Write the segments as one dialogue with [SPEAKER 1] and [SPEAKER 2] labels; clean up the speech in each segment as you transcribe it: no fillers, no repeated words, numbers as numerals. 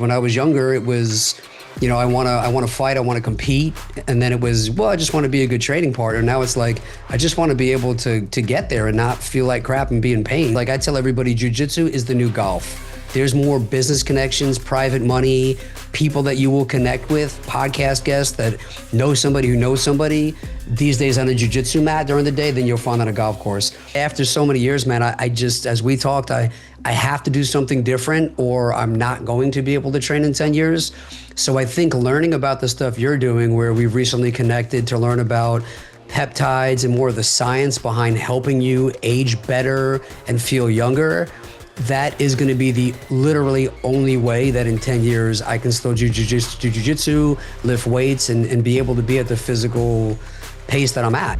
[SPEAKER 1] When I was younger, it was, I want to fight, I want to compete. And then it was, well, I just want to be a good trading partner. Now it's like, I just want to be able to get there and not feel like crap and be in pain. Like I tell everybody, jiu-jitsu is the new golf. There's more business connections, private money, people that you will connect with, podcast guests that know somebody who knows somebody these days on a jiu-jitsu mat during the day than you'll find on a golf course. After so many years, man, I just, as we talked, I have to do something different or I'm not going to be able to train in 10 years. So I think learning about the stuff you're doing, where we've recently connected to learn about peptides and more of the science behind helping you age better and feel younger, that is going to be the literally only way that in 10 years I can still do jiu-jitsu, lift weights, and be able to be at the physical pace that I'm at.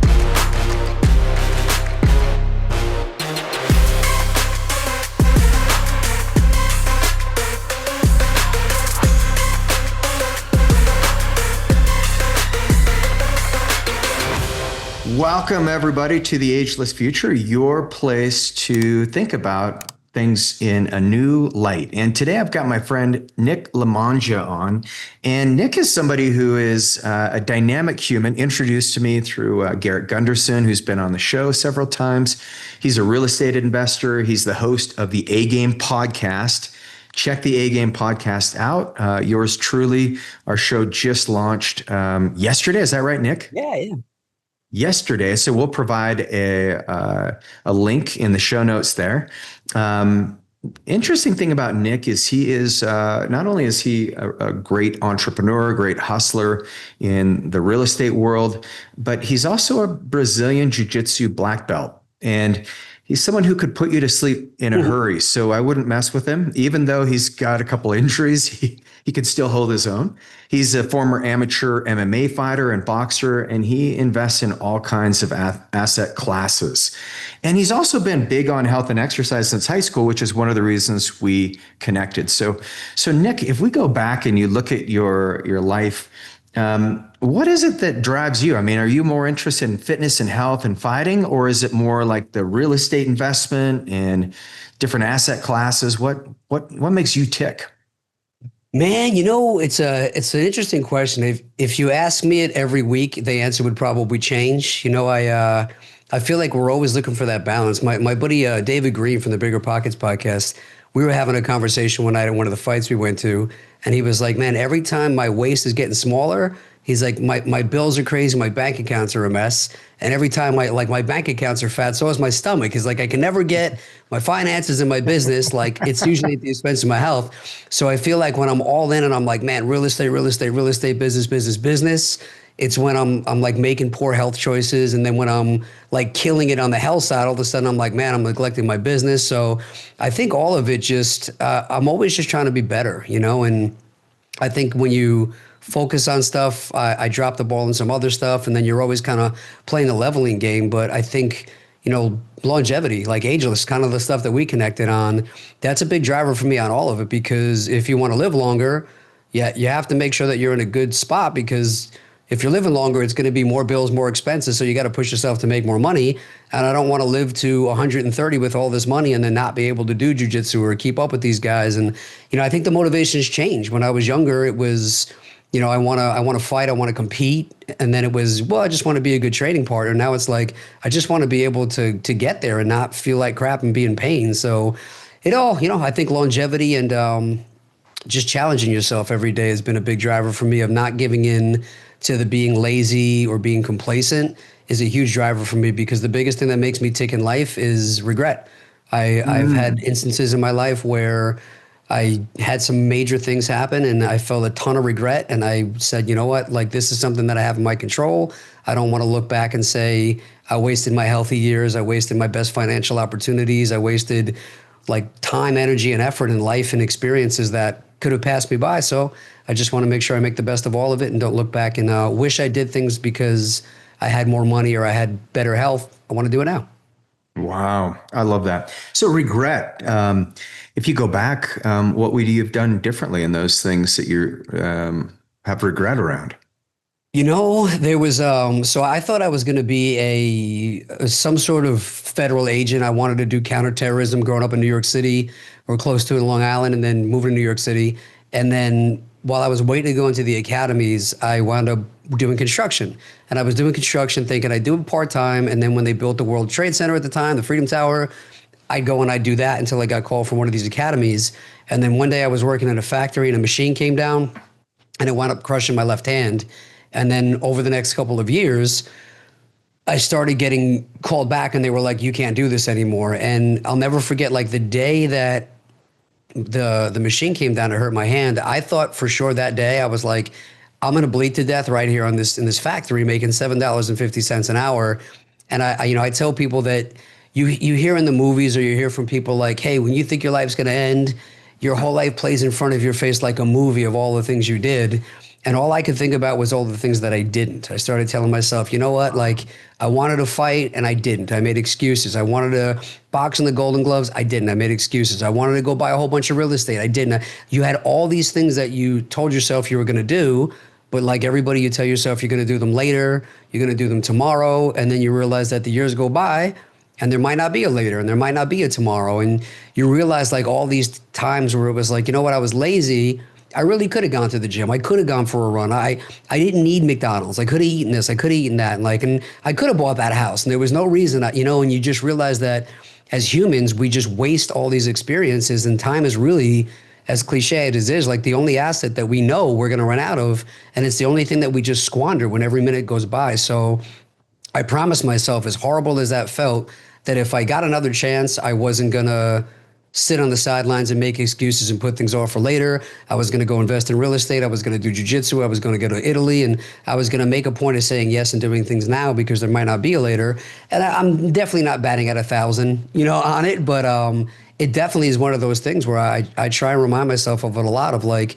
[SPEAKER 2] Welcome, everybody, to the Ageless Future, your place to think about things in a new light. And today I've got my friend Nick Lamagna on. And Nick is somebody who is a dynamic human, introduced to me through Garrett Gunderson, who's been on the show several times. He's a real estate investor. He's the host of the A-Game podcast. Check the A-Game podcast out. Yours truly, our show just launched yesterday. Is that right, Nick?
[SPEAKER 1] Yeah.
[SPEAKER 2] Yesterday. So we'll provide a link in the show notes there. Interesting thing about Nick is he is not only is he a great entrepreneur, a great hustler in the real estate world, but he's also a Brazilian jiu-jitsu black belt. And he's someone who could put you to sleep in a hurry. So I wouldn't mess with him. Even though he's got a couple injuries, he could still hold his own. He's a former amateur MMA fighter and boxer, and he invests in all kinds of asset classes. And he's also been big on health and exercise since high school, which is one of the reasons we connected. So Nick, if we go back and you look at your life, what is it that drives you? I mean, are you more interested in fitness and health and fighting, or is it more like the real estate investment and different asset classes? What makes you tick?
[SPEAKER 1] Man, it's an interesting question. If you ask me it every week, the answer would probably change. I feel like we're always looking for that balance. My buddy David Green from the Bigger Pockets podcast, we were having a conversation one night at one of the fights we went to, and he was like, man, every time my waist is getting smaller, he's like, my bills are crazy, my bank accounts are a mess. And every time my bank accounts are fat, so is my stomach. He's like, I can never get my finances and my business. Like, it's usually at the expense of my health. So I feel like when I'm all in and I'm like, man, real estate, business, it's when I'm like making poor health choices. And then when I'm like killing it on the health side, all of a sudden I'm like, man, I'm neglecting my business. So I think all of it just, I'm always just trying to be better, and I think when you focus on stuff, I drop the ball in some other stuff, and then you're always kind of playing the leveling game. But I think, longevity, like ageless, kind of the stuff that we connected on, that's a big driver for me on all of it, because if you want to live longer, you have to make sure that you're in a good spot, because if you're living longer, it's going to be more bills, more expenses. So you got to push yourself to make more money. And I don't want to live to 130 with all this money and then not be able to do jiu-jitsu or keep up with these guys. And, I think the motivations changed. When I was younger, it was, I want to fight, I want to compete. And then it was, well, I just want to be a good trading partner. Now it's like, I just want to be able to get there and not feel like crap and be in pain. So it all, I think longevity and just challenging yourself every day has been a big driver for me, of not giving in to the being lazy or being complacent is a huge driver for me, because the biggest thing that makes me tick in life is regret. I've had instances in my life where I had some major things happen and I felt a ton of regret. And I said, you know what, like, this is something that I have in my control. I don't want to look back and say, I wasted my healthy years. I wasted my best financial opportunities. I wasted like time, energy, and effort in life and experiences that could have passed me by. So I just want to make sure I make the best of all of it and don't look back and wish I did things because I had more money or I had better health. I want to do it now.
[SPEAKER 2] Wow. I love that. So regret, if you go back, what would you have done differently in those things that you have regret around?
[SPEAKER 1] There was, so I thought I was going to be some sort of federal agent. I wanted to do counterterrorism growing up in New York City or close to it in Long Island, and then moving to New York City. And then while I was waiting to go into the academies, I wound up doing construction. And I was doing construction thinking I'd do it part-time. And then when they built the World Trade Center at the time, the Freedom Tower, I'd go and I'd do that until I got called from one of these academies. And then one day I was working in a factory and a machine came down and it wound up crushing my left hand. And then over the next couple of years, I started getting called back and they were like, you can't do this anymore. And I'll never forget, like, the day that the machine came down to hurt my hand, I thought for sure that day, I was like, I'm going to bleed to death right here on this, in this factory, making $7.50 an hour. And I tell people that you hear in the movies or you hear from people like, hey, when you think your life's going to end, your whole life plays in front of your face like a movie of all the things you did. And all I could think about was all the things that I didn't. I started telling myself, you know what? Like, I wanted to fight and I didn't. I made excuses. I wanted to box in the Golden Gloves. I didn't. I made excuses. I wanted to go buy a whole bunch of real estate. I didn't. You had all these things that you told yourself you were going to do, but like everybody, you tell yourself you're going to do them later, you're going to do them tomorrow, and then you realize that the years go by and there might not be a later and there might not be a tomorrow. And you realize, like, all these times where it was like, you know what, I was lazy. I really could have gone to the gym. I could have gone for a run. I didn't need McDonald's. I could have eaten this. I could have eaten that. And I could have bought that house. And there was no reason, and you just realize that as humans, we just waste all these experiences, and time is really, as cliche as it is, like the only asset that we know we're going to run out of. And it's the only thing that we just squander when every minute goes by. So I promised myself, as horrible as that felt, that if I got another chance, I wasn't going to sit on the sidelines and make excuses and put things off for later. I was going to go invest in real estate. I was going to do jiu-jitsu. I was going to go to Italy, and I was going to make a point of saying yes and doing things now because there might not be a later. And I'm definitely not batting at 1,000, on it. But it definitely is one of those things where I try and remind myself of it a lot, of like,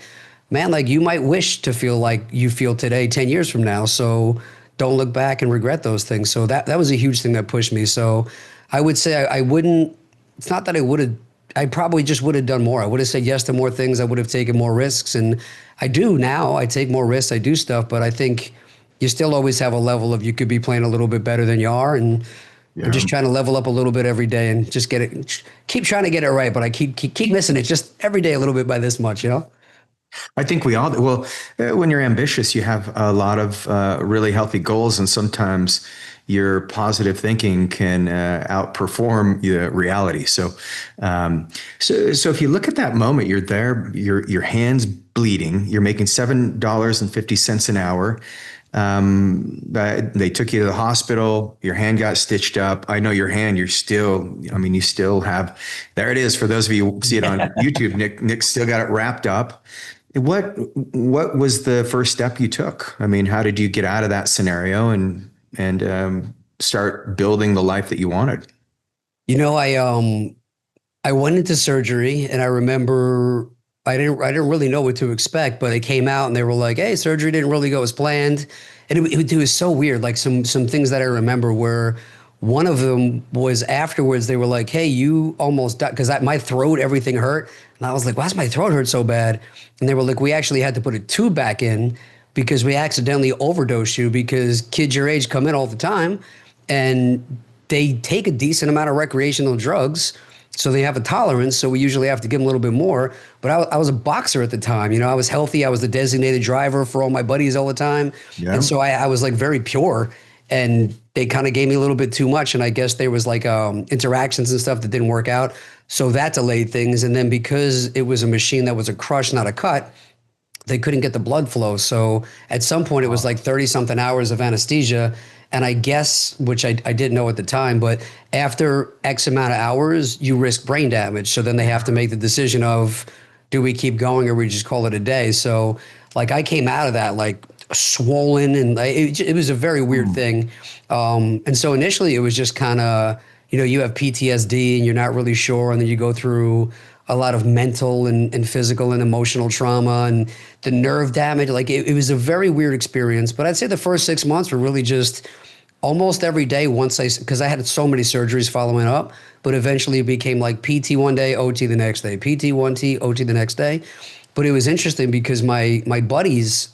[SPEAKER 1] man, like, you might wish to feel like you feel today 10 years from now. So don't look back and regret those things. So that was a huge thing that pushed me. So I would say I wouldn't, it's not that I probably just would have done more. I would have said yes to more things. I would have taken more risks. And I do now. I take more risks. I do stuff. But I think you still always have a level of, you could be playing a little bit better than you are. And I'm just trying to level up a little bit every day and just get it, keep trying to get it right. But I keep missing it just every day a little bit by this much,
[SPEAKER 2] I think we all, well, when you're ambitious, you have a lot of really healthy goals, and sometimes your positive thinking can outperform the reality. So if you look at that moment, you're there, your hand's bleeding, you're making $7.50 an hour. They took you to the hospital, your hand got stitched up. I know your hand, you still have, there it is. For those of you who see it on YouTube, Nick still got it wrapped up. What was the first step you took? I mean, how did you get out of that scenario and start building the life that you wanted?
[SPEAKER 1] I went into surgery, and I remember I didn't really know what to expect, but it came out and they were like, hey, surgery didn't really go as planned. And it was so weird. Like some things that I remember were, one of them was afterwards, they were like, hey, you almost died, because my throat, everything hurt. And I was like, why does my throat hurt so bad? And they were like, we actually had to put a tube back in because we accidentally overdosed you, because kids your age come in all the time and they take a decent amount of recreational drugs. So they have a tolerance. So we usually have to give them a little bit more. But I was a boxer at the time. I was healthy. I was the designated driver for all my buddies all the time. Yeah. And so I was like very pure. And they kind of gave me a little bit too much. And I guess there was like interactions and stuff that didn't work out. So that delayed things. And then because it was a machine that was a crush, not a cut, they couldn't get the blood flow. So at some point it was like 30 something hours of anesthesia. And I guess, which I didn't know at the time, but after X amount of hours, you risk brain damage. So then they have to make the decision of, do we keep going or we just call it a day? So like I came out of that like swollen, and it was a very weird thing. And so initially it was just kind of, you have PTSD and you're not really sure. And then you go through a lot of mental and physical and emotional trauma and the nerve damage. Like it was a very weird experience. But I'd say the first 6 months were really just almost every day because I had so many surgeries following up, but eventually it became like PT one day, OT the next day, PT one T, OT the next day. But it was interesting because my buddies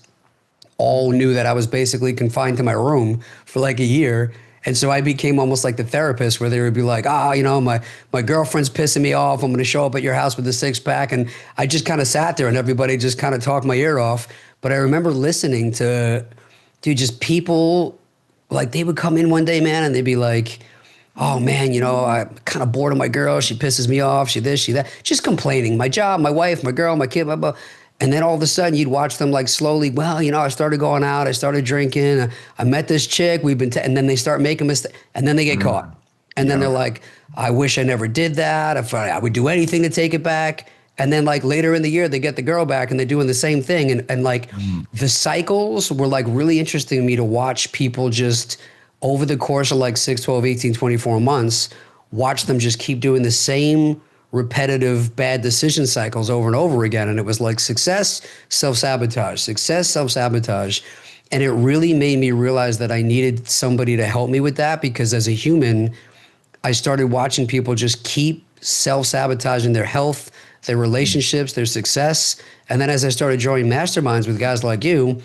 [SPEAKER 1] all knew that I was basically confined to my room for like a year. And so I became almost like the therapist where they would be like, my girlfriend's pissing me off. I'm going to show up at your house with a six pack. And I just kind of sat there and everybody just kind of talked my ear off. But I remember listening to, dude, just people like they would come in one day, man, and they'd be like, oh man, I'm kind of bored of my girl. She pisses me off. She this, she that, just complaining. My job, my wife, my girl, my kid, blah, blah. And then all of a sudden you'd watch them like slowly, well, I started going out, I started drinking, I met this chick, and then they start making mistakes, and then they get caught. And then they're like, I wish I never did that. If I would do anything to take it back. And then like later in the year, they get the girl back and they're doing the same thing. And like the cycles were like really interesting to me to watch people just over the course of like 6, 12, 18, 24 months, watch them just keep doing the same repetitive bad decision cycles over and over again. And it was like success, self-sabotage, success, self-sabotage. And it really made me realize that I needed somebody to help me with that, because as a human, I started watching people just keep self-sabotaging their health, their relationships, their success. And then as I started joining masterminds with guys like you,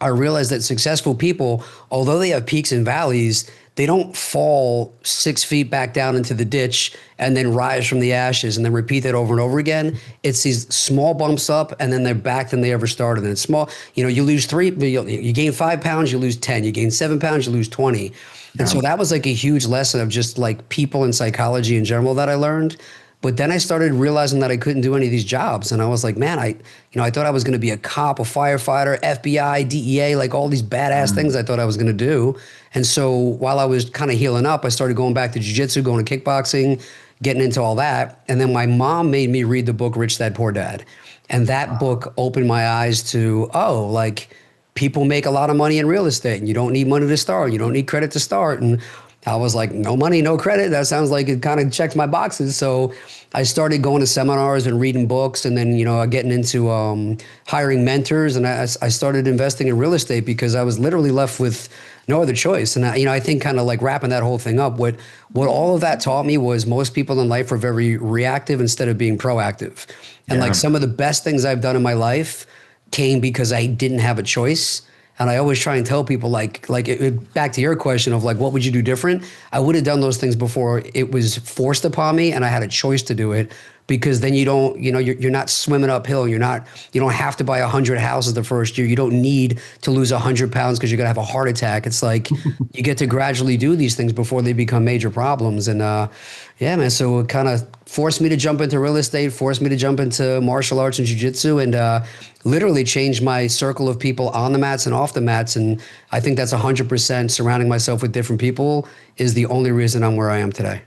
[SPEAKER 1] I realized that successful people, although they have peaks and valleys, they don't fall 6 feet back down into the ditch and then rise from the ashes and then repeat that over and over again. It's these small bumps up and then they're back than they ever started. And it's small, you lose 3, you gain 5 pounds, you lose 10, you gain 7 pounds, you lose 20. And so that was like a huge lesson of just like people and psychology in general that I learned. But then I started realizing that I couldn't do any of these jobs. And I was like, man, I thought I was going to be a cop, a firefighter, FBI, DEA, like all these badass things I thought I was going to do. And so while I was kind of healing up, I started going back to jiu-jitsu, going to kickboxing, getting into all that. And then my mom made me read the book, Rich Dad, Poor Dad. And that book opened my eyes to, like people make a lot of money in real estate and you don't need money to start. You don't need credit to start. And I was like, no money, no credit. That sounds like it kind of checks my boxes. So I started going to seminars and reading books and then, getting into hiring mentors. And I started investing in real estate because I was literally left with no other choice. And I think kind of like wrapping that whole thing up, what all of that taught me was most people in life are very reactive instead of being proactive. And like some of the best things I've done in my life came because I didn't have a choice. And I always try and tell people back to your question of like, what would you do different? I would have done those things before it was forced upon me and I had a choice to do it, because then you don't, you're not swimming uphill. You don't have to buy 100 houses the first year. You don't need to lose 100 pounds because you're going to have a heart attack. It's like you get to gradually do these things before they become major problems. And man, so it kind of forced me to jump into real estate, forced me to jump into martial arts and jiu-jitsu, and literally changed my circle of people on the mats and off the mats. And I think that's 100% surrounding myself with different people is the only reason I'm where I am today.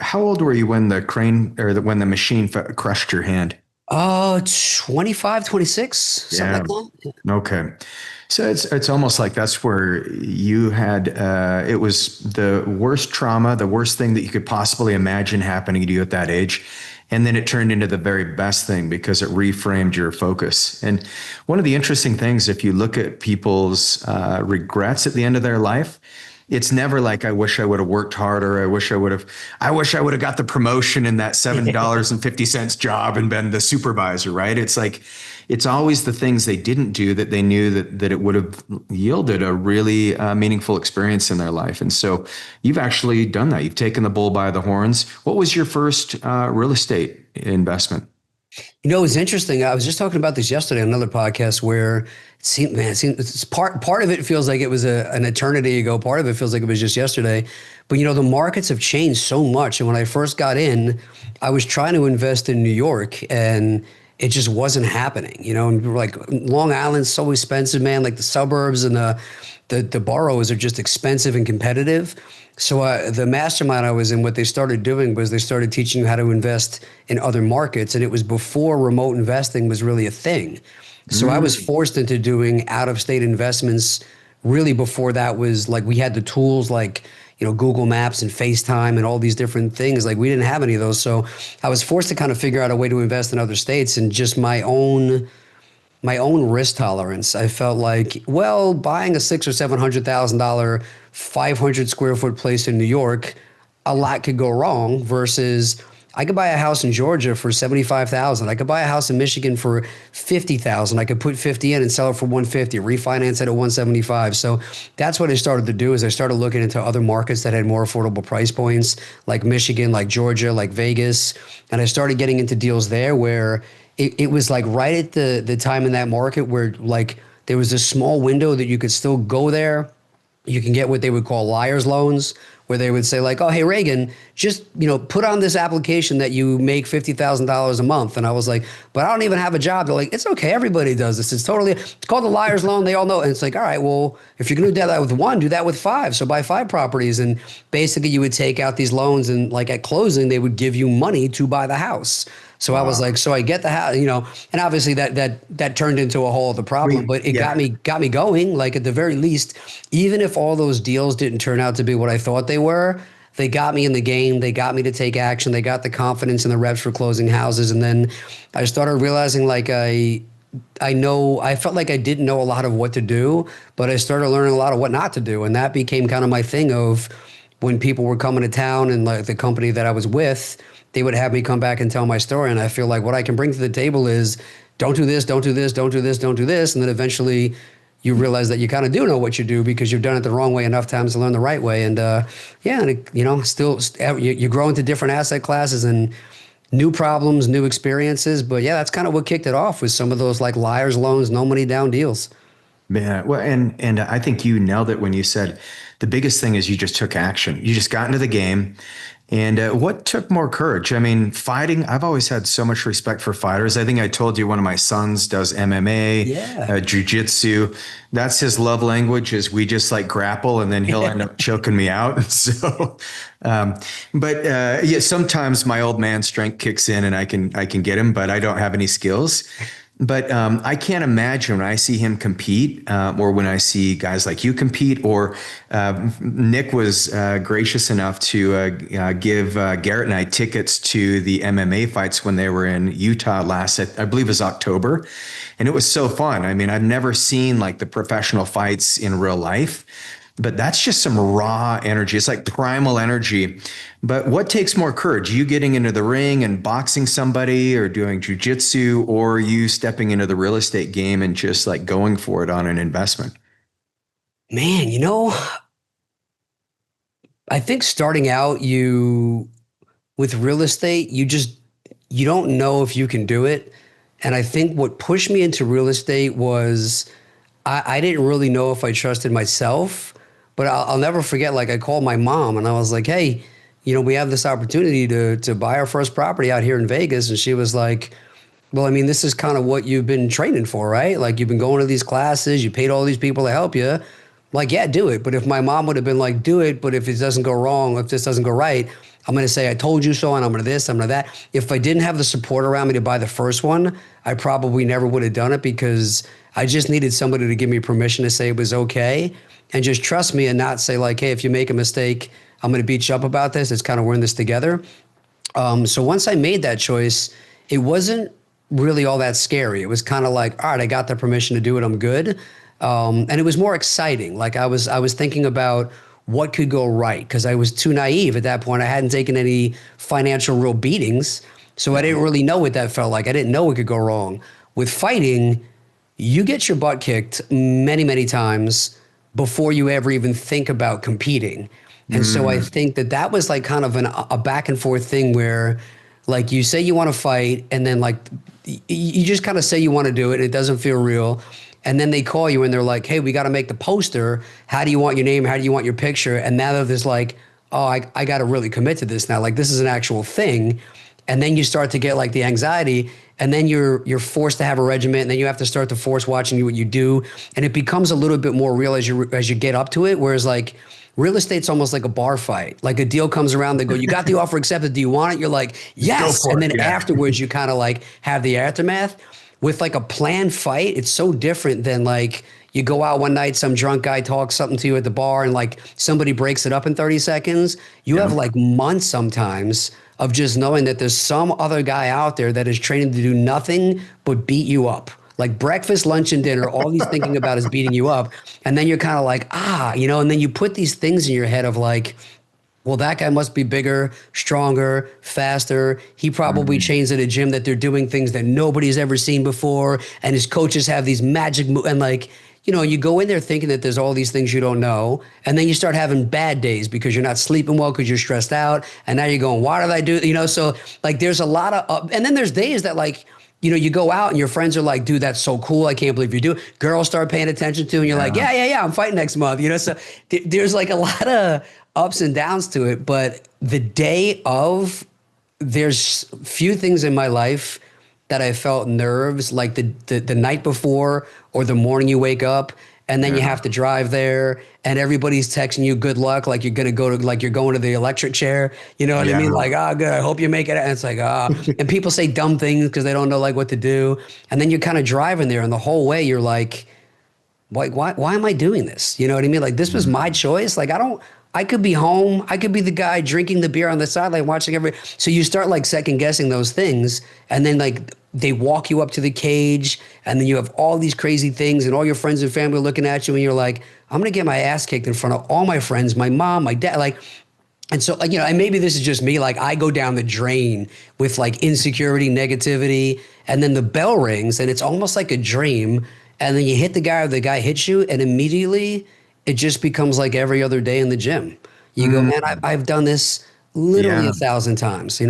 [SPEAKER 2] How old were you when the crane or when the machine crushed your hand?
[SPEAKER 1] 25, 26, something like that.
[SPEAKER 2] Okay. So it's almost like that's where you had, it was the worst trauma, the worst thing that you could possibly imagine happening to you at that age. And then it turned into the very best thing because it reframed your focus. And one of the interesting things, if you look at people's regrets at the end of their life, it's never like, I wish I would have worked harder. I wish I would have got the promotion in that $7.50 job and been the supervisor, right? It's like, it's always the things they didn't do that they knew that it would have yielded a really meaningful experience in their life. And so you've actually done that. You've taken the bull by the horns. What was your first real estate investment?
[SPEAKER 1] It was interesting. I was just talking about this yesterday on another podcast where it's part of it feels like it was an eternity ago. Part of it feels like it was just yesterday. But, the markets have changed so much. And when I first got in, I was trying to invest in New York and it just wasn't happening. And like Long Island's so expensive, man, like the suburbs and the boroughs are just expensive and competitive. So the mastermind I was in, what they started doing was they started teaching you how to invest in other markets. And it was before remote investing was really a thing. So I was forced into doing out-of-state investments really before that was like, we had the tools like, Google Maps and FaceTime and all these different things. Like we didn't have any of those. So I was forced to kind of figure out a way to invest in other states and just my own risk tolerance. I felt like, well, buying a $600,000 or $700,000 500 square foot place in New York, a lot could go wrong versus I could buy a house in Georgia for 75,000. I could buy a house in Michigan for 50,000. I could put 50 in and sell it for 150, refinance it at 175. So that's what I started to do is I started looking into other markets that had more affordable price points, like Michigan, like Georgia, like Vegas. And I started getting into deals there where it was like right at the time in that market where like there was a small window that you could still go there. You can get what they would call liar's loans, where they would say like, oh, hey, Reagan, just, put on this application that you make $50,000 a month. And I was like, but I don't even have a job. They're like, it's okay. Everybody does this. It's called the liar's loan. They all know. And it's like, all right, well, if you're going to do that with one, do that with five. So buy five properties. And basically you would take out these loans and like at closing, they would give you money to buy the house. So I was like, so I get the house, and obviously that turned into a whole other problem, but it got me going. Like at the very least, even if all those deals didn't turn out to be what I thought they were, they got me in the game. They got me to take action. They got the confidence and the reps for closing houses. And then I started realizing like I felt like I didn't know a lot of what to do, but I started learning a lot of what not to do. And that became kind of my thing of when people were coming to town and like the company that I was with, they would have me come back and tell my story. And I feel like what I can bring to the table is don't do this, don't do this, don't do this, don't do this. And then eventually you realize that you kind of do know what you do because you've done it the wrong way enough times to learn the right way. And you grow into different asset classes and new problems, new experiences. But yeah, that's kind of what kicked it off with some of those like liar's loans, no money down deals.
[SPEAKER 2] Yeah, well, and I think you nailed it when you said the biggest thing is you just took action. You just got into the game. And what took more courage? I mean, fighting, I've always had so much respect for fighters. I think I told you one of my sons does MMA, jiu-jitsu. That's his love language is we just like grapple and then he'll end up choking me out. So, sometimes my old man strength kicks in and I can get him, but I don't have any skills. But I can't imagine when I see him compete or when I see guys like you compete or Nick was gracious enough to give Garrett and I tickets to the MMA fights when they were in Utah last, I believe it was October. And it was so fun. I mean, I've never seen like the professional fights in real life. But that's just some raw energy. It's like primal energy. But what takes more courage? You getting into the ring and boxing somebody or doing jujitsu, or you stepping into the real estate game and just like going for it on an investment?
[SPEAKER 1] Man, I think starting out with real estate, you don't know if you can do it. And I think what pushed me into real estate was I didn't really know if I trusted myself. But I'll never forget, like I called my mom and I was like, hey, we have this opportunity to buy our first property out here in Vegas. And she was like, well, I mean, this is kind of what you've been training for, right? Like you've been going to these classes, you paid all these people to help you. Like, yeah, do it. But if my mom would have been like, do it, but if it doesn't go wrong, if this doesn't go right, I'm going to say, I told you so, and I'm going to this, I'm going to that. If I didn't have the support around me to buy the first one, I probably never would have done it because I just needed somebody to give me permission to say it was okay and just trust me and not say like, hey, if you make a mistake, I'm going to beat you up about this. It's kind of we're in this together. So once I made that choice, it wasn't really all that scary. It was kind of like, all right, I got the permission to do it. I'm good. And it was more exciting. Like I was thinking about what could go right because I was too naive at that point. I hadn't taken any financial real beatings. So I didn't really know what that felt like. I didn't know it could go wrong. With fighting, you get your butt kicked many, many times before you ever even think about competing. And so I think that was like kind of a back and forth thing where like you say you want to fight and then like you just kind of say you want to do it. And it doesn't feel real. And then they call you and they're like, hey, we got to make the poster. How do you want your name? How do you want your picture? And now they're just like, oh, I got to really commit to this now. Like this is an actual thing. And then you start to get like the anxiety and then you're forced to have a regiment and then you have to start to force watching what you do. And it becomes a little bit more real as you get up to it. Whereas like real estate's almost like a bar fight. Like a deal comes around, they go, you got the offer accepted. Do you want it? You're like, yes. And then afterwards you kind of like have the aftermath. With like a planned fight, it's so different than like you go out one night, some drunk guy talks something to you at the bar and like somebody breaks it up in 30 seconds. You have like months sometimes of just knowing that there's some other guy out there that is trained to do nothing but beat you up. Like breakfast, lunch, and dinner, all he's thinking about is beating you up. And then you're kind of like, and then you put these things in your head of like, well, that guy must be bigger, stronger, faster. He probably
[SPEAKER 2] Mm,
[SPEAKER 1] trains at a gym that they're doing things that nobody's ever seen before. And his coaches have these magic and like, you go in there thinking that there's all these things you don't know. And then you start having bad days because you're not sleeping well because you're stressed out. And now you're going, why did I do, so like there's a lot of, and then there's days that like, you go out and your friends are like, dude, that's so cool. I can't believe you do it. Girls start paying attention to, and you're like,
[SPEAKER 2] yeah.
[SPEAKER 1] yeah, I'm fighting next month. So there's like a lot of ups and downs to it. But the day of, there's few things in my life that I felt nerves like the night before or the morning you wake up and then you
[SPEAKER 2] Yeah.
[SPEAKER 1] have to drive there and everybody's texting you good luck like you're gonna go to like you're going to the electric chair. You know what I mean?
[SPEAKER 2] Yeah.
[SPEAKER 1] Like, good, I hope you make it. And it's like, and people say dumb things because they don't know like what to do. And then you're kind of driving there and the whole way you're like, why am I doing this? You know what I mean? Like this was my choice. Like I could be home. I could be the guy drinking the beer on the sideline watching so you start like second guessing those things. And then like they walk you up to the cage and then you have all these crazy things and all your friends and family are looking at you and you're like, I'm going to get my ass kicked in front of all my friends, my mom, my dad, like, and so, like, and maybe this is just me, like I go down the drain with like insecurity, negativity, and then the bell rings and it's almost like a dream. And then you hit the guy or the guy hits you and immediately it just becomes like every other day in the gym. You go, man, I've done this literally
[SPEAKER 2] Yeah.
[SPEAKER 1] 1,000 times.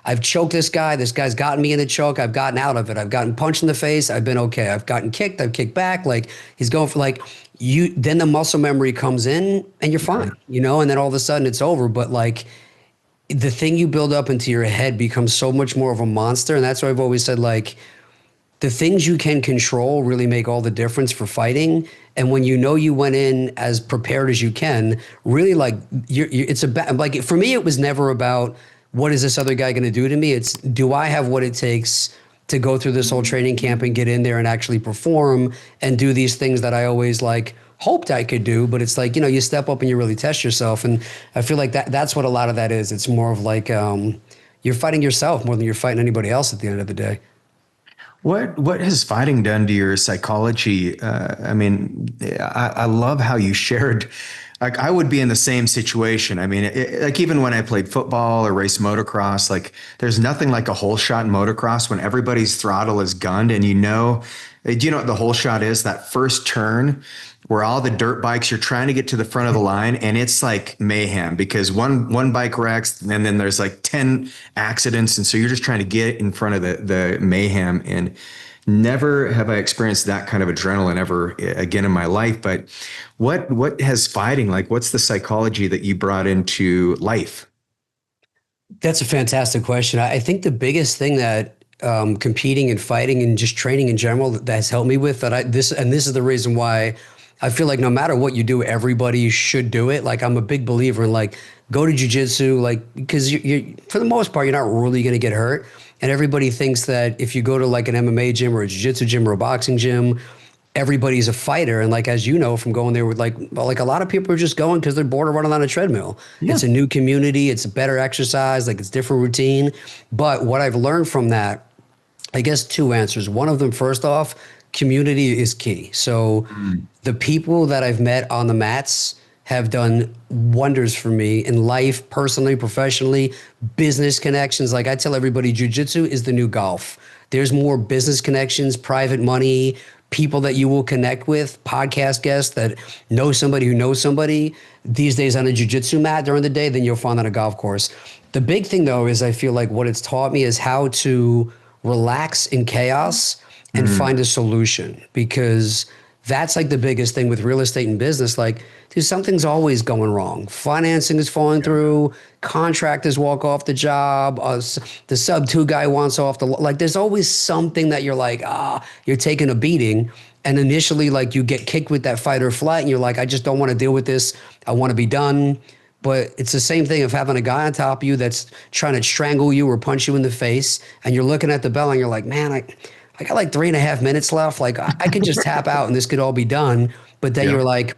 [SPEAKER 1] I've choked this guy. This guy's gotten me in a choke. I've gotten out of it. I've gotten punched in the face. I've been okay. I've gotten kicked. I've kicked back. Like he's going for like you. Then the muscle memory comes in, and you're fine. And then all of a sudden it's over. But like the thing you build up into your head becomes so much more of a monster, and that's why I've always said like the things you can control really make all the difference for fighting. And when you went in as prepared as you can, really like it's about like for me, it was never about what is this other guy going to do to me? It's do I have what it takes to go through this whole training camp and get in there and actually perform and do these things that I always like hoped I could do. But it's like, you step up and you really test yourself. And I feel like that's what a lot of that is. It's more of like you're fighting yourself more than you're fighting anybody else at the end of the day.
[SPEAKER 2] What has fighting done to your psychology? I mean, I love how you shared. Like I would be in the same situation. I mean, like even when I played football or raced motocross, like there's nothing like a hole shot in motocross when everybody's throttle is gunned and do you know what the hole shot is? That first turn where all the dirt bikes, you're trying to get to the front of the line and it's like mayhem because one bike wrecks and then there's like 10 accidents. And so you're just trying to get in front of the mayhem. And never have I experienced that kind of adrenaline ever again in my life. But what has fighting, like what's the psychology that you brought into life?
[SPEAKER 1] That's a fantastic question. I think the biggest thing that competing and fighting and just training in general that has helped me with this is the reason why I feel like no matter what you do, everybody should do it. Like I'm a big believer in like go to jiu-jitsu, like because you for the most part you're not really going to get hurt. And everybody thinks that if you go to like an MMA gym or a jiu-jitsu gym or a boxing gym, everybody's a fighter. And like, as you know, from going there with like a lot of people are just going because they're bored of running on a treadmill.
[SPEAKER 2] Yeah.
[SPEAKER 1] It's a new community. It's a better exercise. Like it's different routine. But what I've learned from that, I guess two answers. One of them, first off, community is key. So the people that I've met on the mats have done wonders for me in life, personally, professionally, business connections. Like I tell everybody, jiu-jitsu is the new golf. There's more business connections, private money, people that you will connect with, podcast guests that know somebody who knows somebody these days on a jiu-jitsu mat during the day than you'll find on a golf course. The big thing though is I feel like what it's taught me is how to relax in chaos and find a solution, because that's like the biggest thing with real estate and business. Like, dude, something's always going wrong. Financing is falling through. Contractors walk off the job. The sub two guy wants off the, like, there's always something that you're like, you're taking a beating. And initially, like, you get kicked with that fight or flight and you're like, I just don't want to deal with this. I want to be done. But it's the same thing of having a guy on top of you that's trying to strangle you or punch you in the face. And you're looking at the bell and you're like, man, I got like 3.5 minutes left. Like I could just tap out and this could all be done. But then you're like,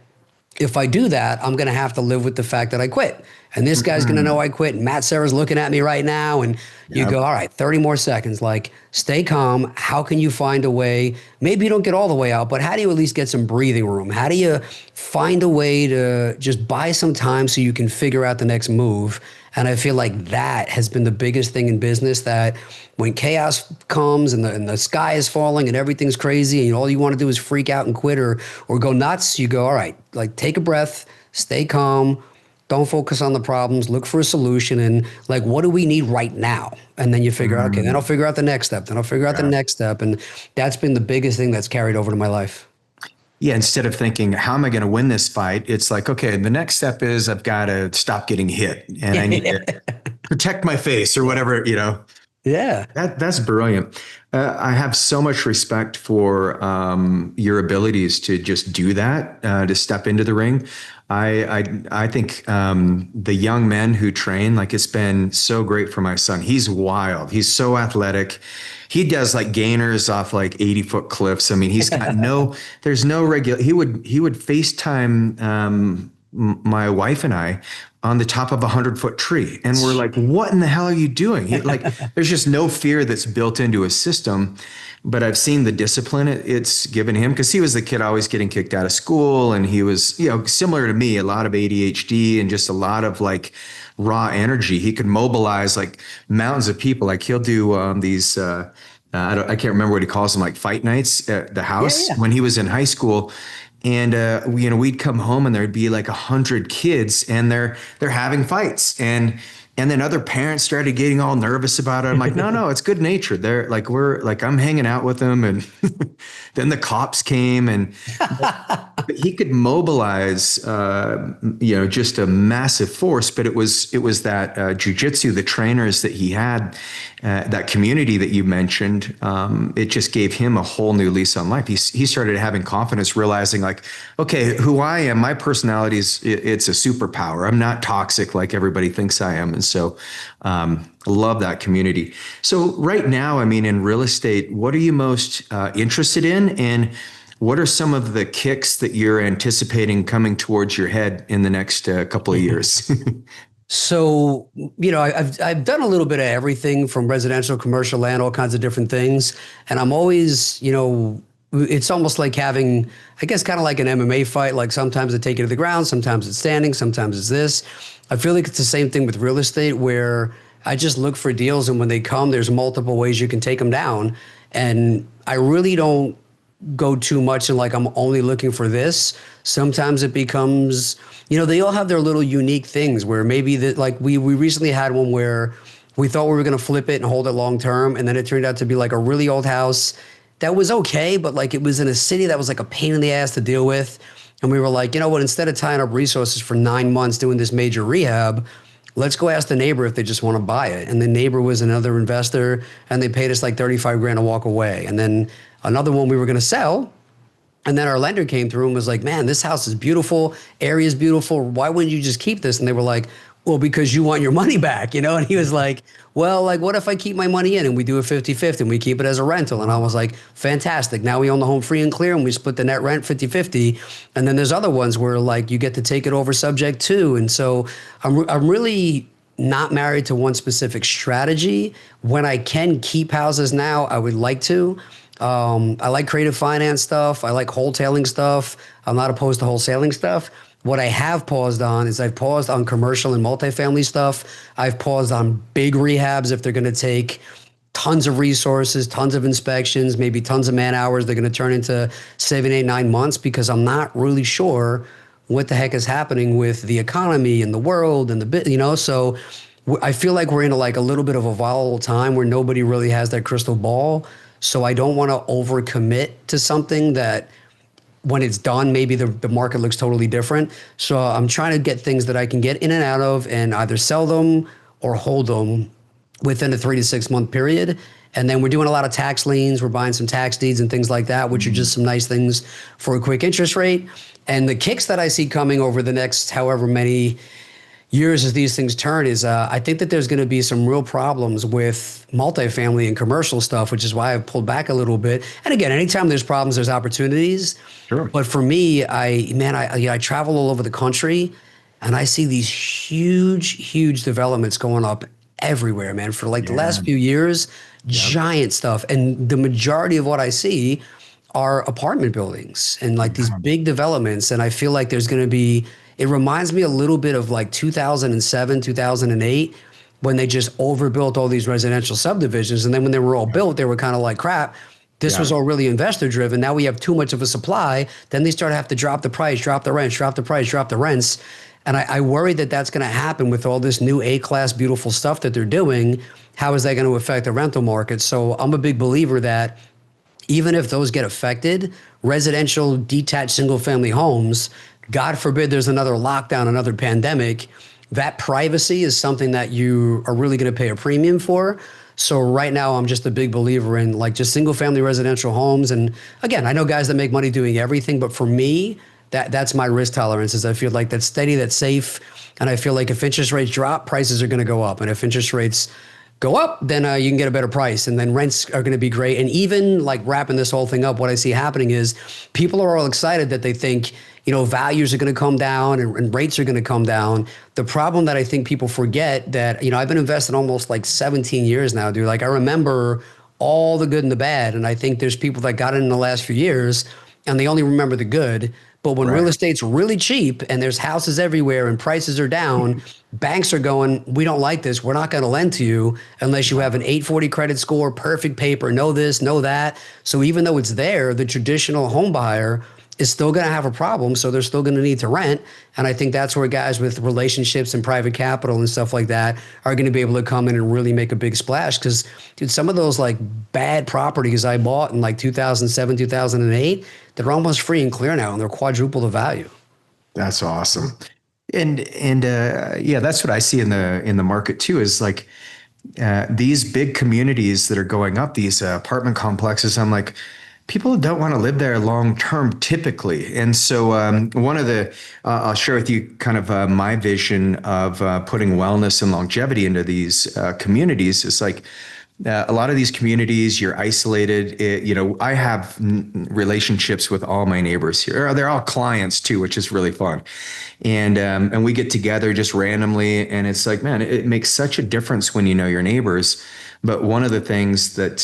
[SPEAKER 1] if I do that, I'm going to have to live with the fact that I quit. And this guy's going to know I quit. And Matt Serra's looking at me right now. And you
[SPEAKER 2] Yeah.
[SPEAKER 1] go, all right, 30 more seconds. Like, stay calm. How can you find a way? Maybe you don't get all the way out, but how do you at least get some breathing room? How do you find a way to just buy some time so you can figure out the next move? And I feel like that has been the biggest thing in business, that when chaos comes and the sky is falling and everything's crazy and all you want to do is freak out and quit or go nuts, you go, all right, like take a breath, stay calm, don't focus on the problems, look for a solution, and like, what do we need right now? And then you figure out, okay, then I'll figure out the next step, then I'll figure out the next step. And that's been the biggest thing that's carried over to my life.
[SPEAKER 2] Yeah, instead of thinking, how am I going to win this fight? It's like, okay, the next step is I've got to stop getting hit and I need to protect my face or whatever,
[SPEAKER 1] Yeah.
[SPEAKER 2] That's brilliant. I have so much respect for your abilities to just do that, to step into the ring. I think the young men who train, like it's been so great for my son. He's wild. He's so athletic. He does like gainers off like 80-foot cliffs. I mean, he's got there's no regular. He would FaceTime my wife and I on the top of 100-foot tree. And we're like, what in the hell are you doing? Like, there's just no fear that's built into his system. But I've seen the discipline it's given him, because he was the kid always getting kicked out of school. And he was, similar to me, a lot of ADHD and just a lot of like raw energy. He could mobilize like mountains of people. Like he'll do these, I can't remember what he calls them, like fight nights at the house when he was in high school. And we'd come home and there'd be like 100 kids and they're having fights. And then other parents started getting all nervous about it. I'm like, no, it's good nature. They're like, I'm hanging out with them. And then the cops came but he could mobilize, just a massive force. But it was that jiu-jitsu, the trainers that he had, that community that you mentioned, it just gave him a whole new lease on life. He started having confidence, realizing like, okay, who I am, my personality it's a superpower. I'm not toxic like everybody thinks I am. And so love that community. So right now, I mean, in real estate, what are you most interested in? And what are some of the kicks that you're anticipating coming towards your head in the next couple of years?
[SPEAKER 1] So, I've done a little bit of everything from residential, commercial land, all kinds of different things. And I'm always, it's almost like having, I guess, kind of like an MMA fight. Like sometimes I take it to the ground, sometimes it's standing, sometimes it's this. I feel like it's the same thing with real estate, where I just look for deals, and when they come, there's multiple ways you can take them down. And I really don't go too much and like, I'm only looking for this. Sometimes it becomes, they all have their little unique things where maybe that, like we recently had one where we thought we were going to flip it and hold it long term. And then it turned out to be like a really old house that was okay, but like it was in a city that was like a pain in the ass to deal with. And we were like, you know what, instead of tying up resources for 9 months doing this major rehab, let's go ask the neighbor if they just want to buy it. And the neighbor was another investor, and they paid us like 35 grand to walk away. And then another one we were going to sell. And then our lender came through and was like, man, this house is beautiful. Area is beautiful. Why wouldn't you just keep this? And they were like, well, because you want your money back, And he was like, well, like, what if I keep my money in and we do a 50-50 and we keep it as a rental? And I was like, fantastic. Now we own the home free and clear, and we split the net rent 50-50. And then there's other ones where like you get to take it over subject to. And so I'm really not married to one specific strategy. When I can keep houses now, I would like to. I like creative finance stuff. I like wholesaling stuff. I'm not opposed to wholesaling stuff. What I have paused on is I've paused on commercial and multifamily stuff. I've paused on big rehabs if they're going to take tons of resources, tons of inspections, maybe tons of man hours. They're going to turn into 7, 8, 9 months, because I'm not really sure what the heck is happening with the economy and the world and so I feel like we're in a little bit of a volatile time where nobody really has that crystal ball. So I don't want to overcommit to something that when it's done, maybe the market looks totally different. So I'm trying to get things that I can get in and out of and either sell them or hold them within a 3 to 6 month period. And then we're doing a lot of tax liens. We're buying some tax deeds and things like that, which are just some nice things for a quick interest rate. And the kicks that I see coming over the next however many years as these things turn is I think that there's going to be some real problems with multifamily and commercial stuff, which is why I've pulled back a little bit. And again, anytime there's problems, there's opportunities.
[SPEAKER 2] Sure.
[SPEAKER 1] But for me, I travel all over the country and I see these huge developments going up everywhere, man, for like the last few years, giant stuff. And the majority of what I see are apartment buildings and like these big developments. And I feel like there's going to be, it reminds me a little bit of like 2007, 2008, when they just overbuilt all these residential subdivisions. And then when they were all built, they were kind of like, crap, this was all really investor driven. Now we have too much of a supply. Then they start to have to drop the price, drop the rents, drop the price, drop the rents. And I worry that that's going to happen with all this new A-class beautiful stuff that they're doing. How is that going to affect the rental market? So I'm a big believer that even if those get affected, residential detached single family homes, God forbid there's another lockdown, another pandemic, that privacy is something that you are really going to pay a premium for. So right now I'm just a big believer in like just single family residential homes. And again, I know guys that make money doing everything, but for me, that's my risk tolerance is I feel like that's steady, that's safe. And I feel like if interest rates drop, prices are going to go up. And if interest rates go up, then you can get a better price. And then rents are going to be great. And even like wrapping this whole thing up, what I see happening is people are all excited that they think, values are going to come down and rates are going to come down. The problem that I think people forget that, I've been investing almost like 17 years now, dude. Like I remember all the good and the bad. And I think there's people that got in the last few years and they only remember the good. But when real estate's really cheap and there's houses everywhere and prices are down, banks are going, we don't like this. We're not going to lend to you unless you have an 840 credit score, perfect paper, know this, know that. So even though it's there, the traditional home buyer is still going to have a problem. So they're still going to need to rent. And I think that's where guys with relationships and private capital and stuff like that are going to be able to come in and really make a big splash. Because, dude, some of those like bad properties I bought in like 2007, 2008, they're almost free and clear now and they're quadruple the value.
[SPEAKER 2] That's awesome. And yeah, that's what I see in the market too, is like these big communities that are going up, these apartment complexes. I'm like, people don't want to live there long term typically. And so one of the, I'll share with you kind of my vision of putting wellness and longevity into these communities. It's like a lot of these communities, you're isolated. I have relationships with all my neighbors here. They're all clients too, which is really fun. And we get together just randomly. And it's like, man, it makes such a difference when you know your neighbors. But one of the things that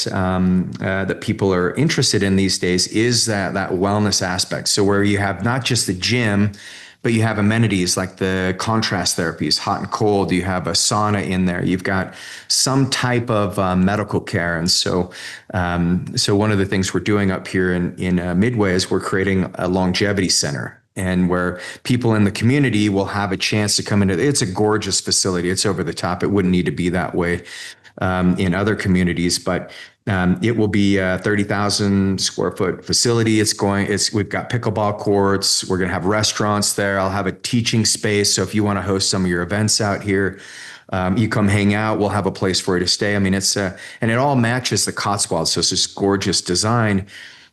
[SPEAKER 2] that people are interested in these days is that wellness aspect. So where you have not just the gym, but you have amenities like the contrast therapies, hot and cold. You have a sauna in there. You've got some type of medical care. And so one of the things we're doing up here in Midway is we're creating a longevity center. And where people in the community will have a chance to come into it. It's a gorgeous facility. It's over the top. It wouldn't need to be that way in other communities, but it will be a 30,000 square foot facility. We've got pickleball courts. We're going to have restaurants there. I'll have a teaching space. So if you want to host some of your events out here, you come hang out. We'll have a place for you to stay. I mean, and it all matches the Cotswolds. So it's this gorgeous design.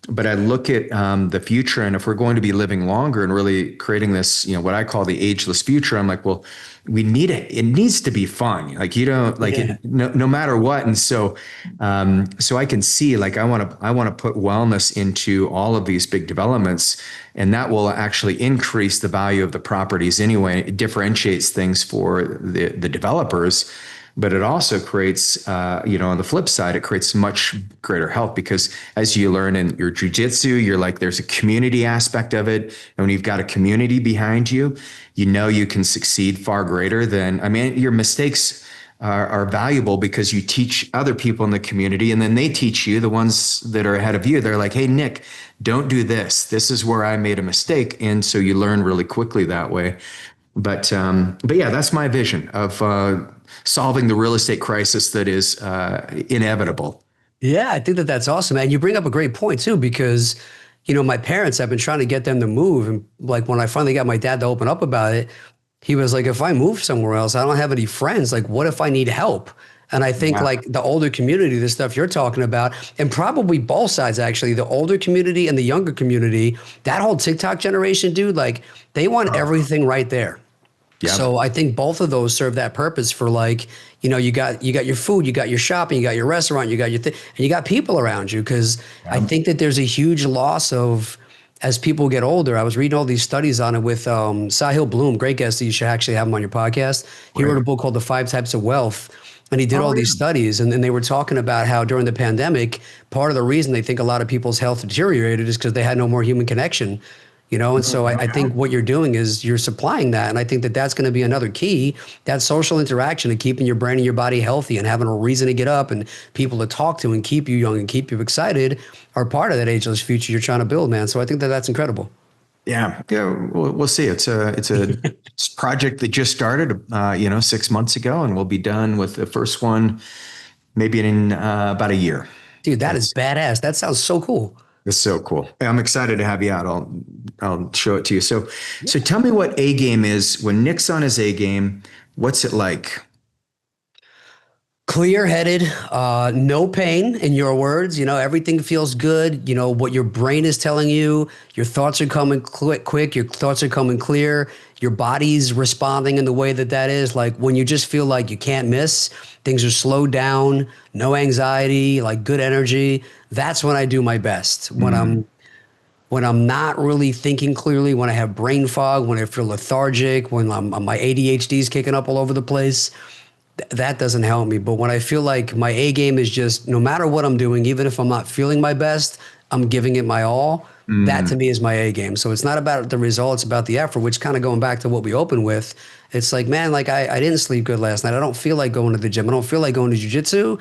[SPEAKER 2] But I look at the future, and if we're going to be living longer and really creating this, what I call the ageless future, I'm like, well, we need it. It needs to be fun. Like you don't like it, no matter what. And so I can see like I want to put wellness into all of these big developments, and that will actually increase the value of the properties anyway. It differentiates things for the developers. But it also creates, on the flip side, it creates much greater health because as you learn in your jiu-jitsu, you're like, there's a community aspect of it. And when you've got a community behind you, you can succeed far greater than, your mistakes are valuable because you teach other people in the community and then they teach you, the ones that are ahead of you. They're like, hey, Nick, don't do this. This is where I made a mistake. And so you learn really quickly that way. But yeah, that's my vision of solving the real estate crisis that is inevitable.
[SPEAKER 1] Yeah, I think that's awesome, man. You bring up a great point too, because, my parents, I've been trying to get them to move. And like when I finally got my dad to open up about it, he was like, if I move somewhere else, I don't have any friends. Like, what if I need help? And I think like the older community, the stuff you're talking about, and probably both sides, actually, the older community and the younger community, that whole TikTok generation, dude, like they want everything right there.
[SPEAKER 2] Yeah.
[SPEAKER 1] So I think both of those serve that purpose for like, you got your food, you got your shopping, you got your restaurant, you got your and you got people around you. Cause I think that there's a huge loss of, as people get older. I was reading all these studies on it with Sahil Bloom, great guest. You should actually have him on your podcast. He wrote
[SPEAKER 2] Right.
[SPEAKER 1] a book called The Five Types of Wealth. And he did all
[SPEAKER 2] Oh,
[SPEAKER 1] these
[SPEAKER 2] yeah.
[SPEAKER 1] studies, and they were talking about how during the pandemic, part of the reason they think a lot of people's health deteriorated is because they had no more human connection. And so I think what you're doing is you're supplying that. And I think that that's going to be another key, that social interaction and keeping your brain and your body healthy and having a reason to get up and people to talk to and keep you young and keep you excited are part of that ageless future you're trying to build, man. So I think that that's incredible.
[SPEAKER 2] Yeah, yeah, we'll see. It's a project that just started, 6 months ago, and we'll be done with the first one maybe in about a year.
[SPEAKER 1] Dude, that is
[SPEAKER 2] It's
[SPEAKER 1] badass. That sounds so cool.
[SPEAKER 2] it's so cool. I'm excited to have you out. I'll show it to you. So tell me what A game is when Nick's on his A game. What's it like?
[SPEAKER 1] Clear-headed, no pain in your words. Everything feels good. What your brain is telling you, your thoughts are coming quick, your thoughts are coming clear, your body's responding in the way that is. Like when you just feel like you can't miss, things are slowed down, no anxiety, like good energy. That's when I do my best. When I'm not really thinking clearly, when I have brain fog, when I feel lethargic, when my ADHD is kicking up all over the place, that doesn't help me. But when I feel like my A game is just no matter what I'm doing, even if I'm not feeling my best, I'm giving it my all. That to me is my A game. So it's not about the result, it's about the effort, which kind of going back to what we opened with. It's like, man, like I didn't sleep good last night. I don't feel like going to the gym. I don't feel like going to jiu-jitsu.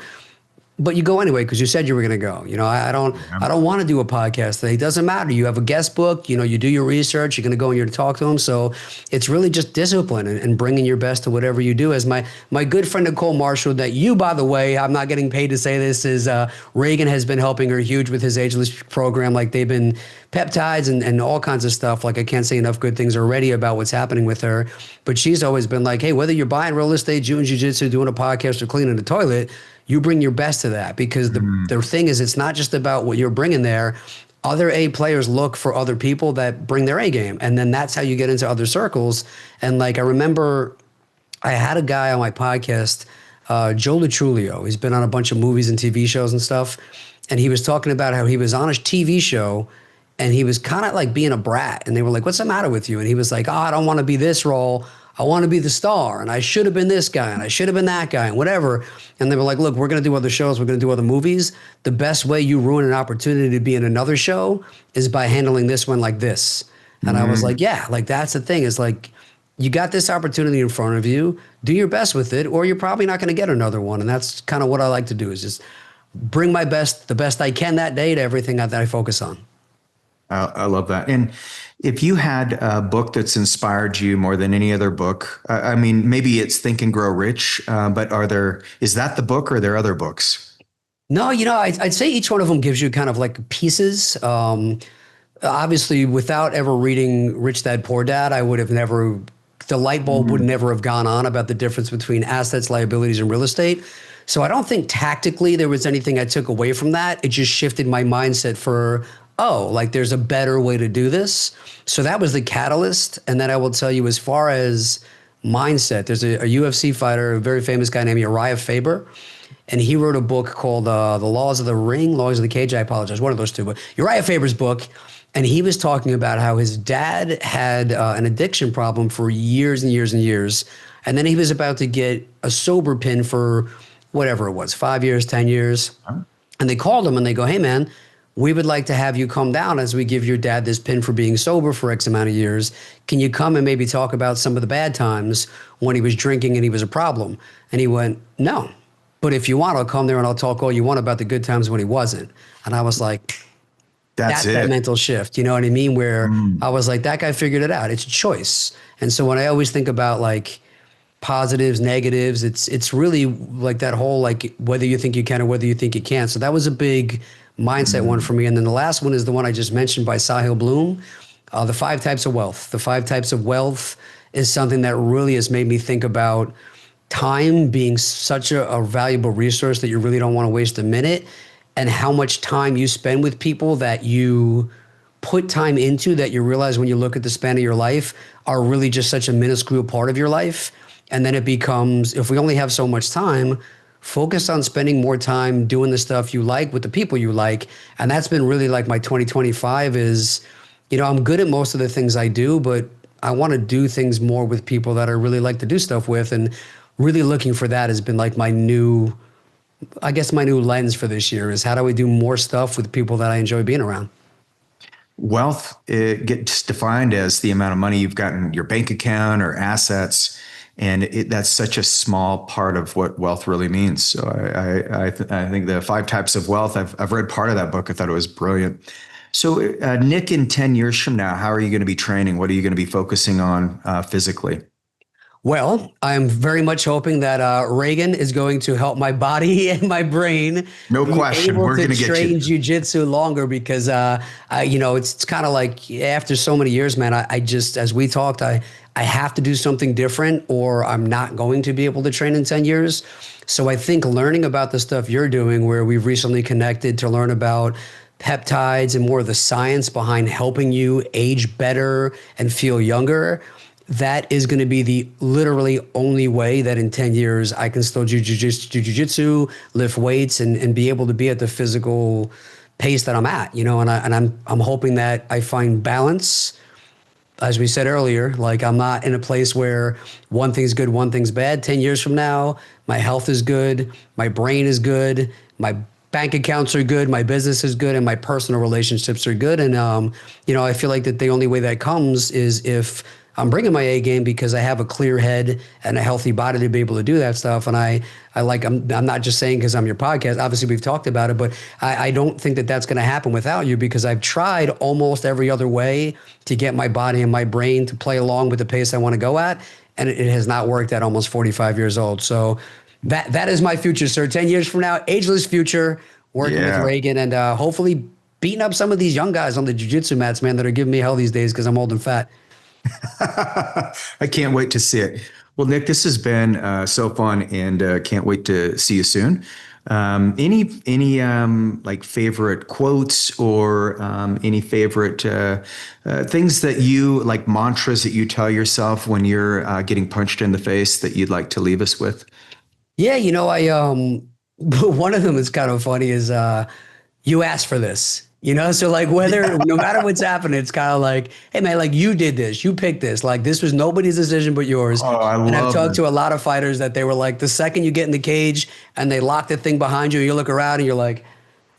[SPEAKER 1] But you go anyway because you said you were going to go. I don't want to do a podcast today. It doesn't matter. You have a guest book. You do your research. You're going to go and you're to talk to them. So it's really just discipline and bringing your best to whatever you do. As my good friend Nicole Marshall, that you, by the way, I'm not getting paid to say this, is Regan has been helping her huge with his Ageless program. Like they've been peptides and all kinds of stuff. Like I can't say enough good things already about what's happening with her. But she's always been like, hey, whether you're buying real estate, doing jiu-jitsu, doing a podcast, or cleaning the toilet, you bring your best to that because the thing is, it's not just about what you're bringing there. Other A players look for other people that bring their A game. And then that's how you get into other circles. And like, I remember I had a guy on my podcast, Joe Latrulio. He's been on a bunch of movies and TV shows and stuff. And he was talking about how he was on a TV show and he was kind of like being a brat. And they were like, what's the matter with you? And he was like, oh, I don't want to be this role. I want to be the star, and I should have been this guy, and I should have been that guy, and whatever. And they were like, look, we're going to do other shows. We're going to do other movies. The best way you ruin an opportunity to be in another show is by handling this one like this. And I was like, yeah, like that's the thing is like, you got this opportunity in front of you, do your best with it, or you're probably not going to get another one. And that's kind of what I like to do is just bring my best, the best I can that day to everything that I focus on.
[SPEAKER 2] I love that. And if you had a book that's inspired you more than any other book, I mean, maybe it's Think and Grow Rich, but is that the book or are there other books?
[SPEAKER 1] No, I'd say each one of them gives you kind of like pieces. Obviously, without ever reading Rich Dad Poor Dad, I would have never, the light bulb would never have gone on about the difference between assets, liabilities, and real estate. So I don't think tactically there was anything I took away from that. It just shifted my mindset for, oh, like there's a better way to do this. So that was the catalyst. And then I will tell you, as far as mindset, there's a UFC fighter, a very famous guy named Uriah Faber. And he wrote a book called The Laws of the Ring, Laws of the Cage. I apologize, one of those two. But Uriah Faber's book. And he was talking about how his dad had an addiction problem for years and years and years. And then he was about to get a sober pin for whatever it was, 5 years, 10 years. And they called him and they go, hey, man, we would like to have you come down as we give your dad this pin for being sober for X amount of years. Can you come and maybe talk about some of the bad times when he was drinking and he was a problem? And he went, no. But if you want, I'll come there and I'll talk all you want about the good times when he wasn't. And I was like, that's that mental shift. You know what I mean? Where I was like, that guy figured it out. It's a choice. And so when I always think about like positives, negatives, it's really like that whole, like whether you think you can or whether you think you can't. So that was a big mindset one for me. And then the last one is the one I just mentioned by Sahil Bloom, The 5 Types of Wealth. The 5 Types of Wealth is something that really has made me think about time being such a valuable resource that you really don't want to waste a minute, and how much time you spend with people that you put time into that you realize when you look at the span of your life are really just such a minuscule part of your life. And then it becomes, if we only have so much time, focus on spending more time doing the stuff you like with the people you like. And that's been really like my 2025 is, I'm good at most of the things I do, but I want to do things more with people that I really like to do stuff with. And really looking for that has been like my new lens for this year is how do I do more stuff with people that I enjoy being around?
[SPEAKER 2] Wealth, it gets defined as the amount of money you've got in your bank account or assets. And that's such a small part of what wealth really means. So I think the 5 types of wealth, I've read part of that book. I thought it was brilliant. So Nick, in 10 years from now, how are you going to be training? What are you going to be focusing on physically?
[SPEAKER 1] Well, I'm very much hoping that Regan is going to help my body and my brain.
[SPEAKER 2] No question. We're going to get
[SPEAKER 1] train jiu-jitsu longer because, it's kind of like after so many years, man, I just, as we talked, I have to do something different or I'm not going to be able to train in 10 years. So I think learning about the stuff you're doing where we've recently connected to learn about peptides and more of the science behind helping you age better and feel younger, that is going to be the literally only way that in 10 years I can still do jiu-jitsu, lift weights, and be able to be at the physical pace that I'm at, and I'm hoping that I find balance. As we said earlier, like I'm not in a place where one thing's good, one thing's bad. 10 years from now, my health is good, my brain is good, my bank accounts are good, my business is good, and my personal relationships are good. And, I feel like that the only way that comes is if I'm bringing my A game because I have a clear head and a healthy body to be able to do that stuff. And I'm not just saying because I'm your podcast, obviously we've talked about it, but I don't think that that's going to happen without you because I've tried almost every other way to get my body and my brain to play along with the pace I want to go at. And it has not worked at almost 45 years old. So that is my future, sir. 10 years from now, Ageless Future, working with Regan and hopefully beating up some of these young guys on the jiu-jitsu mats, man, that are giving me hell these days because I'm old and fat.
[SPEAKER 2] I can't wait to see it. Well, Nick, this has been so fun and can't wait to see you soon. Any like favorite quotes or any favorite things that you like mantras that you tell yourself when you're getting punched in the face that you'd like to leave us with?
[SPEAKER 1] Yeah, one of them is kind of funny is you asked for this. So like no matter what's happening, it's kind of like, hey man, like you did this, you picked this, like this was nobody's decision but yours.
[SPEAKER 2] Oh,
[SPEAKER 1] and I've talked to a lot of fighters that they were like, the second you get in the cage and they lock the thing behind you, you look around and you're like,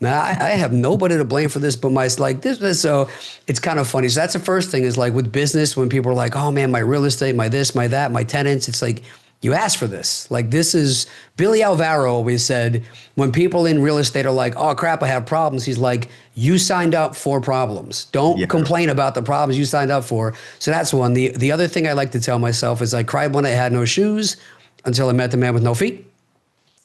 [SPEAKER 1] man, I have nobody to blame for this but like this. So it's kind of funny. So that's the first thing is like with business, when people are like, oh man, my real estate, my this, my that, my tenants, it's like, you asked for this. Like this is, Billy Alvaro always said, when people in real estate are like, oh crap, I have problems. He's like, you signed up for problems. Don't complain about the problems you signed up for. So that's one. The other thing I like to tell myself is I cried when I had no shoes until I met the man with no feet.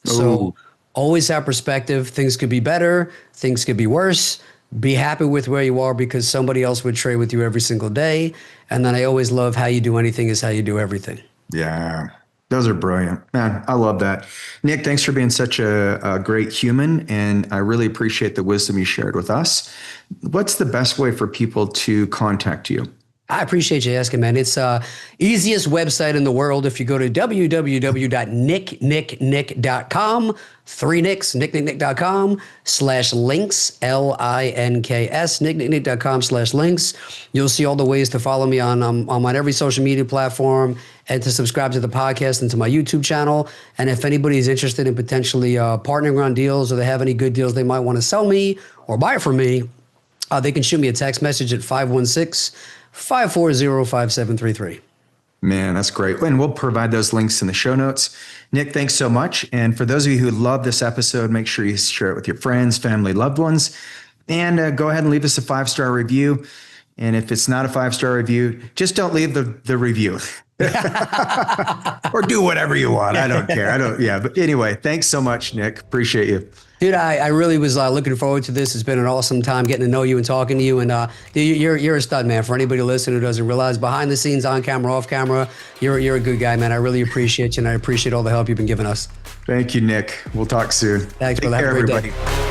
[SPEAKER 1] Ooh. So always have perspective. Things could be better. Things could be worse. Be happy with where you are because somebody else would trade with you every single day. And then I always love how you do anything is how you do everything.
[SPEAKER 2] Yeah. Those are brilliant, man. I love that. Nick, thanks for being such a great human. And I really appreciate the wisdom you shared with us. What's the best way for people to contact you?
[SPEAKER 1] I appreciate you asking, man. It's easiest website in the world. If you go to www.nicknick.com, 3 Nicks, nicknick.com /links, LINKS, nicknick.com /links. You'll see all the ways to follow me on every social media platform and to subscribe to the podcast and to my YouTube channel. And if anybody is interested in potentially partnering on deals or they have any good deals they might want to sell me or buy from me, they can shoot me a text message at 516-540-5733.
[SPEAKER 2] Man, that's great. And we'll provide those links in the show notes. Nick, thanks so much. And for those of you who love this episode, make sure you share it with your friends, family, loved ones, and go ahead and leave us a 5-star review. And if it's not a 5-star review, just don't leave the review or do whatever you want. I don't care. But anyway, thanks so much, Nick. Appreciate you.
[SPEAKER 1] Dude, I really was looking forward to this. It's been an awesome time getting to know you and talking to you. And dude, you're a stud, man. For anybody listening who doesn't realize, behind the scenes, on camera, off camera, you're a good guy, man. I really appreciate you, and I appreciate all the help you've been giving us.
[SPEAKER 2] Thank you, Nick. We'll talk soon.
[SPEAKER 1] Thanks,
[SPEAKER 2] Take
[SPEAKER 1] brother.
[SPEAKER 2] care,
[SPEAKER 1] Have a great
[SPEAKER 2] everybody.
[SPEAKER 1] day.